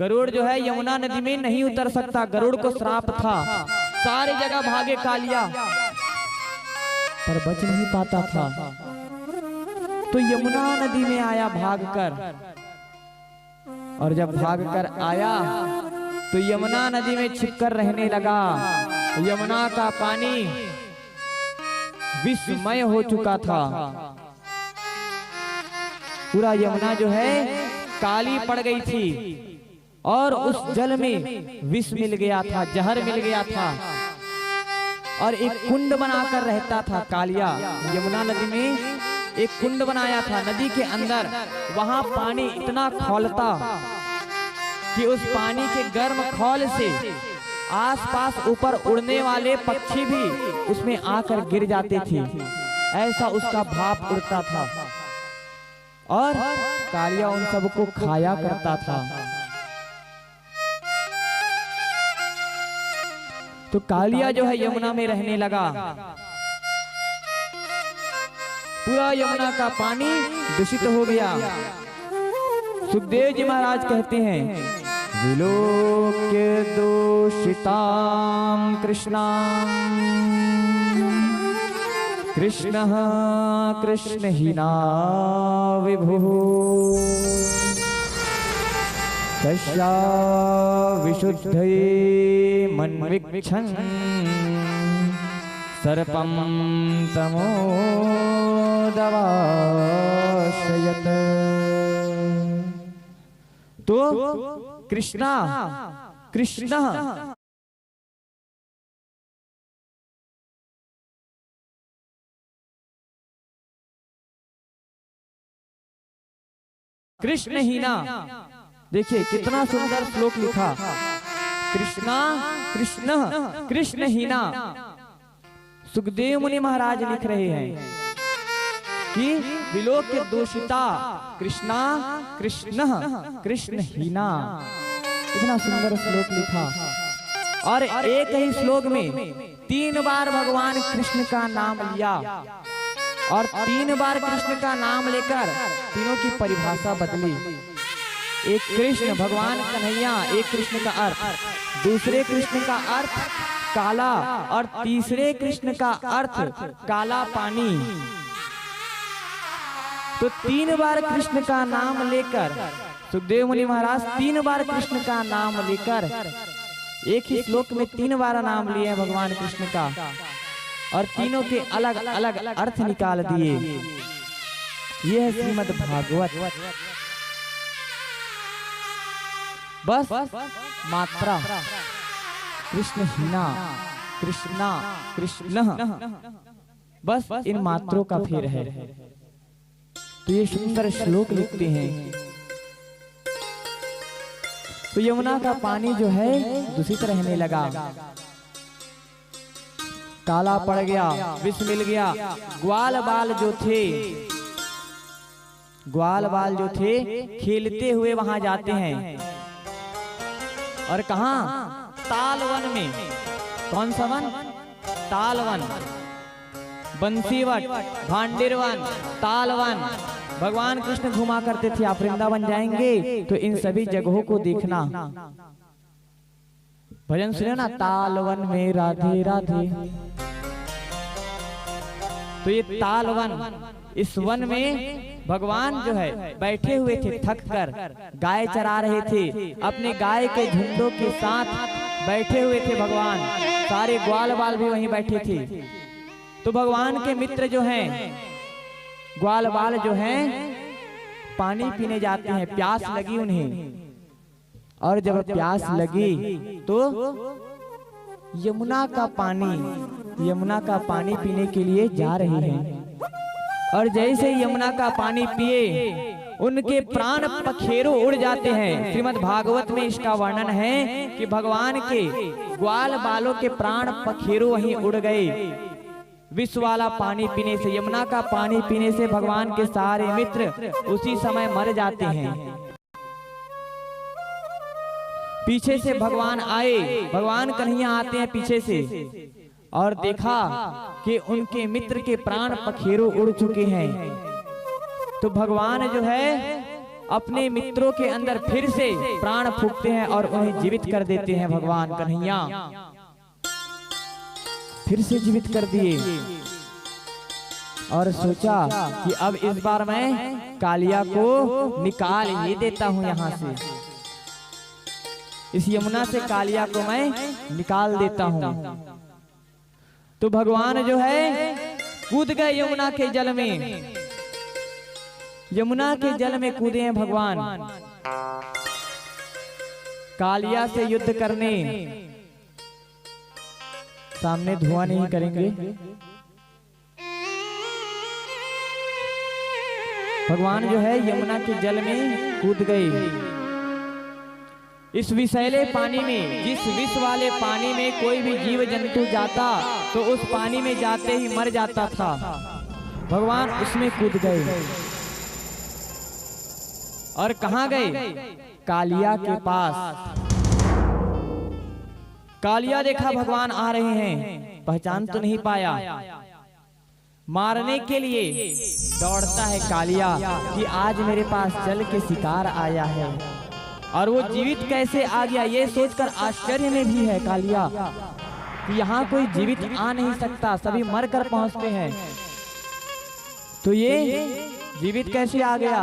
गरुड़ जो है यमुना नदी में नहीं उतर सकता, गरुड़ को श्राप था। सारी जगह भागे कालिया पर बच नहीं पाता था। तो यमुना नदी में आया भागकर, और जब भागकर आया तो यमुना नदी में छिपकर रहने लगा। यमुना का पानी विषमय हो चुका था। पूरा यमुना जो है काली पड़ गई थी और उस जल में विष मिल गया था, जहर मिल गया था। और एक कुंड बनाकर रहता था कालिया। यमुना नदी में एक कुंड बनाया था नदी के अंदर। वहां पानी इतना खौलता कि उस पानी के गर्म खौल से आसपास ऊपर उड़ने वाले पक्षी भी उसमें आकर गिर जाते थे। ऐसा उसका भाप उड़ता था और कालिया उन सबको खाया करता था। तो कालिया जो है यमुना में रहने लगा। पूरा यमुना का पानी दूषित हो गया। सुखदेव जी महाराज कहते हैं, विलोक्य दूषितां कृष्णां कृष्णः कृष्णहीना विभुः तस्या विशुद्धये मन्वीक्षन् सर्पं तमोदवाशयत्। तो कृष्णा कृष्ण कृष्णहीना, देखिए कितना सुंदर श्लोक लिखा। कृष्णा कृष्ण कृष्णहीना। सुखदेव मुनि महाराज लिख रहे हैं कि विलोक्य दूषिता कृष्णा कृष्ण कृष्णहीना। इतना सुंदर श्लोक लिखा। और एक ही श्लोक में 3 बार भगवान कृष्ण का नाम लिया और 3 बार कृष्ण का नाम लेकर तीनों की परिभाषा बदली। एक कृष्ण भगवान कन्हैया, एक कृष्ण का अर्थ, दूसरे कृष्ण का अर्थ काला और तीसरे कृष्ण का अर्थ काला पानी। तो 3 बार कृष्ण का नाम लेकर सुखदेव मुनि महाराज 3 बार कृष्ण का नाम लेकर एक ही श्लोक में 3 बार नाम लिए भगवान कृष्ण का और तीनों के अलग अलग अर्थ निकाल दिए। यह है श्रीमद् भागवत। बस मात्रा कृष्णहीना कृष्णा कृष्ण, बस इन मात्रों का फेर है। तो ये सुंदर श्लोक लिखते हैं। तो यमुना का पानी जो है दूषित रहने लगा, काला पड़ गया, विष मिल गया। ग्वाल बाल जो थे खेलते हुए वहां जाते हैं। और कहा? तालवन में। कौन सा वन? तालवन, बंसीवट, भांडेरवन, तालवन। भगवान कृष्ण घुमा करते थे। आप वृंदावन जाएंगे तो इन सभी जगहों को देखना। भजन सुने ना, तालवन में राधे राधे। तो ये तालवन, इस वन में भगवान जो है बैठे हुए थे, थक कर गाय चरा रहे थे। अपने गाय के झुंडों के साथ बैठे हुए थे भगवान। सारे ग्वाल बाल भी वहीं बैठे थे। तो भगवान के मित्र जो हैं, ग्वाल बाल जो हैं, पानी पीने जाते हैं। प्यास लगी उन्हें, और जब प्यास लगी तो यमुना का पानी पीने के लिए जा रहे हैं। और जैसे यमुना का पानी पिए उनके प्राण पखेरु उड़ जाते हैं। श्रीमद् भागवत में इसका वर्णन है कि भगवान के ग्वाल बालों के प्राण पखेरु वहीं उड़ गए। विष वाला पानी पीने से, यमुना का पानी पीने से भगवान के सारे मित्र उसी समय मर जाते हैं। पीछे से भगवान आए, भगवान कन्हैया आते हैं पीछे से, और देखा कि उनके मित्र के प्राण पखेरु उड़ चुके हैं। तो भगवान जो है अपने मित्रों के अंदर फिर से प्राण फूंकते हैं और उन्हें जीवित कर देते हैं। भगवान कन्हैया फिर से जीवित कर दिए और सोचा कि अब इस बार मैं कालिया को निकाल ही देता हूं यहां से, इस यमुना से कालिया को मैं निकाल देता हूं। तो भगवान जो है कूद गए यमुना के जल में, यमुना के जल में कूदे हैं भगवान कालिया से युद्ध करने। सामने धुआं नहीं करेंगे। भगवान जो है यमुना के जल में कूद गए। इस विषैले पानी में, जिस विष वाले पानी में कोई भी जीव जंतु जाता तो उस पानी में जाते ही मर जाता था, भगवान उसमें कूद गए। और कहां गए? कालिया के पास। कालिया देखा भगवान आ रहे हैं, पहचान तो नहीं पाया। मारने के लिए दौड़ता है कालिया कि आज मेरे पास जल के शिकार आया है। और वो जीवित कैसे आ गया ये सोचकर आश्चर्य में भी है कालिया कि यहाँ कोई जीवित आ नहीं सकता, सभी मरकर पहुंचते हैं, तो ये जीवित कैसे आ गया?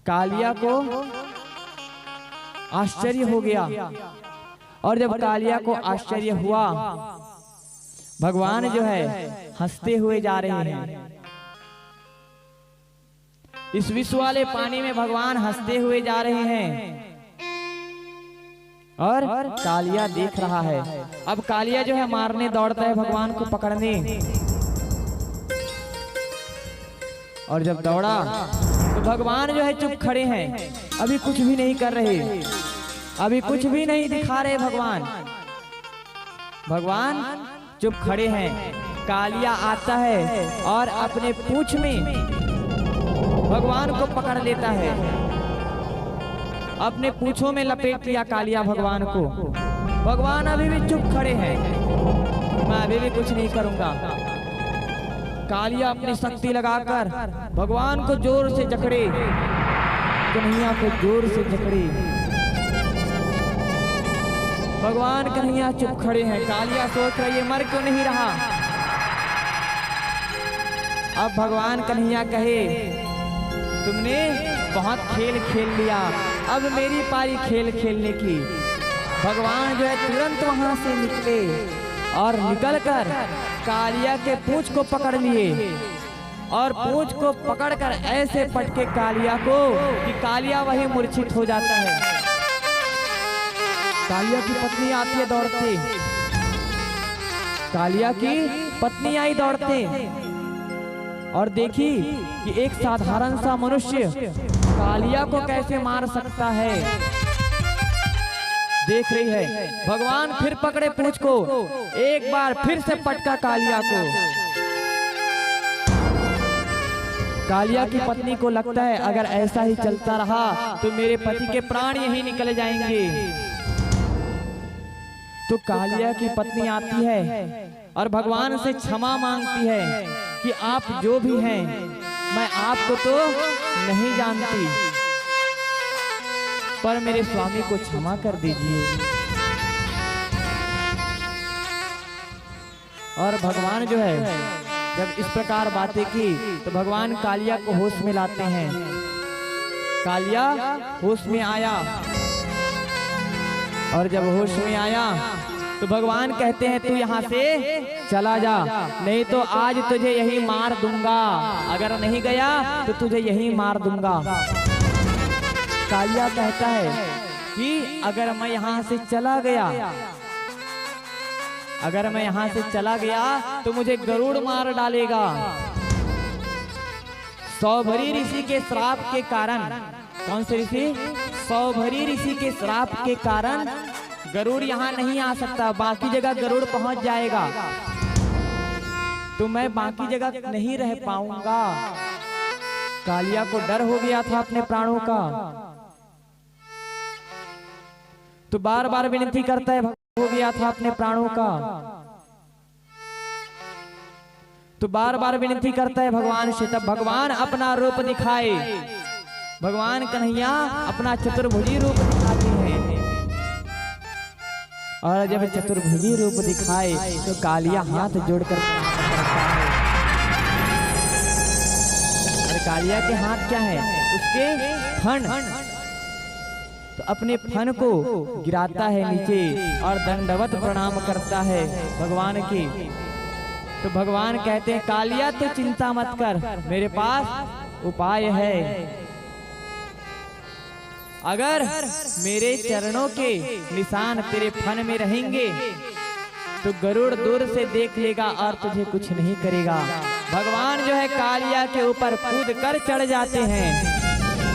कालिया को आश्चर्य हो गया। और जब कालिया को आश्चर्य हुआ, भगवान जो है हंसते हुए जा रहे हैं। इस विष वाले पानी में भगवान हंसते हुए जा रहे हैं और कालिया देख रहा है। अब कालिया जो है मारने दौड़ता है भगवान को पकड़ने। और जब दौड़ा तो भगवान जो है चुप खड़े हैं, अभी कुछ भी नहीं कर रहे, अभी कुछ भी नहीं दिखा रहे। भगवान चुप खड़े हैं। कालिया आता है और अपने पूंछ में भगवान को पकड़ लेता है, अपने पूंछों में लपेट लिया कालिया भगवान को। भगवान अभी भी चुप खड़े हैं, मैं अभी भी कुछ नहीं करूंगा। कालिया अपनी शक्ति लगाकर भगवान को जोर से जकड़े, कन्हैया को जोर से जकड़े। भगवान कन्हैया चुप खड़े हैं। कालिया सोच रहा ये मर क्यों नहीं रहा। अब भगवान कन्हैया कहे तुमने बहुत खेल खेल लिया, अब मेरी पारी खेल खेलने की। भगवान जो है तुरंत वहां से निकले और निकलकर कालिया के पूंछ को पकड़ लिए और पूंछ को पकड़कर ऐसे पटके कालिया को कि कालिया वही मूर्छित हो जाता है। कालिया की पत्नी आती है दौड़ते, कालिया की पत्नी आई दौड़ते और देखी कि एक साधारण सा मनुष्य कालिया को कैसे मार सकता है। देख रही है। भगवान फिर पकड़े पूंछ को, एक बार फिर से पटका कालिया को। कालिया की पत्नी को लगता है अगर ऐसा ही चलता रहा तो मेरे पति के प्राण यहीं निकल जाएंगे। तो कालिया की पत्नी आती है और भगवान से क्षमा मांगती है कि आप जो भी हैं, मैं आपको तो नहीं जानती, पर मेरे स्वामी को क्षमा कर दीजिए। और भगवान जो है जब इस प्रकार बातें की तो भगवान कालिया को होश में लाते हैं। कालिया होश में आया और जब होश में आया तो भगवान कहते हैं तू यहाँ से चला जा, नहीं तो आज तुझे यही मार दूंगा, अगर नहीं गया तो तुझे यही मार दूंगा। कालिया कहता है कि अगर मैं यहाँ से चला गया, अगर मैं यहाँ से चला गया तो मुझे गरुड़ मार डालेगा। सौभरी ऋषि के श्राप के कारण, कौन से ऋषि? सौभरी ऋषि के श्राप के कारण गरुड़ यहाँ नहीं आ सकता, बाकी जगह गरुड़ पहुंच जाएगा, तो मैं बाकी जगह नहीं रह पाऊंगा। कालिया को डर हो गया था अपने प्राणों का, तो बार बार विनती करता है, हो गया था अपने प्राणों का। तो बार बार विनती करता है भगवान से। तब भगवान अपना रूप दिखाए। भगवान कन्हैया अपना चतुर्भुजी रूप दिखाते हैं। और जब चतुर्भुजी रूप दिखाए तो कालिया हाथ जोड़कर और कालिया के हाथ क्या है? उसके फन। तो अपने फन को गिराता है नीचे और दंडवत प्रणाम करता है भगवान की। तो भगवान कहते हैं कालिया तो चिंता मत कर, मेरे पास उपाय है। अगर मेरे चरणों के निशान तेरे फन में रहेंगे तो गरुड़ दूर से देख लेगा और तुझे कुछ नहीं करेगा। भगवान जो है कालिया के ऊपर कूद कर चढ़ जाते हैं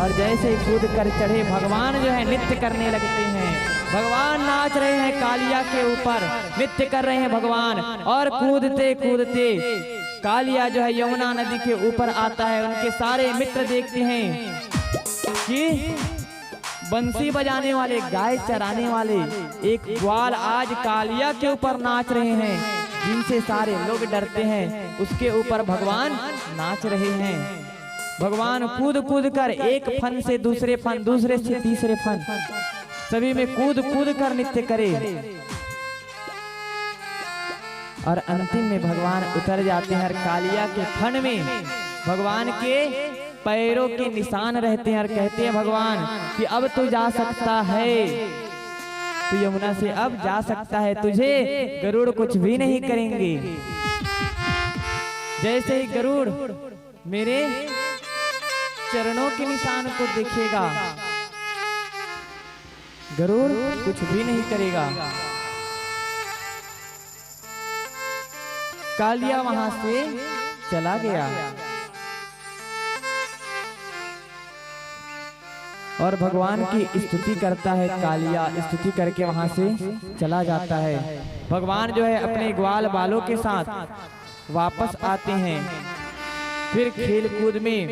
और जैसे ही कूद कर चढ़े भगवान जो है नृत्य करने लगते हैं। भगवान नाच रहे हैं कालिया के ऊपर, नृत्य कर रहे हैं भगवान। और कूदते कूदते कालिया जो है यमुना नदी के ऊपर आता है। उनके सारे मित्र देखते हैं कि बंसी बजाने वाले, गाय चराने वाले एक ग्वाल आज कालिया के ऊपर नाच रहे हैं, जिनसे सारे लोग डरते हैं। उसके ऊपर भगवान नाच रहे हैं। भगवान कूद कूद कर एक फन से दूसरे फन, दूसरे से तीसरे फन, सभी में कूद कूद कर नृत्य करे। और अंतिम में भगवान उतर जाते हैं। कालिया के फन में भगवान के पैरों के निशान रहते हैं और कहते हैं भगवान कि अब तू जा सकता है, तू यमुना से अब जा सकता है, तुझे गरुड़ कुछ भी नहीं करेंगे। जैसे ही गरुड़ मेरे चरणों के निशान को देखेगा, गरुड़ कुछ भी नहीं करेगा। कालिया वहां से चला गया और भगवान की स्तुति करता है। कालिया स्तुति करके वहां से चला जाता है। भगवान जो है अपने ग्वाल बालों के साथ वापस आते हैं। फिर खेल कूद में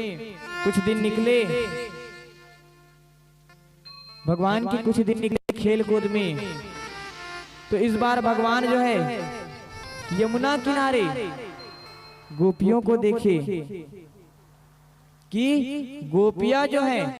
कुछ दिन निकले, भगवान की कुछ दिन निकले खेल कूद में। तो इस बार भगवान जो है यमुना किनारे गोपियों को देखे कि गोपियां जो है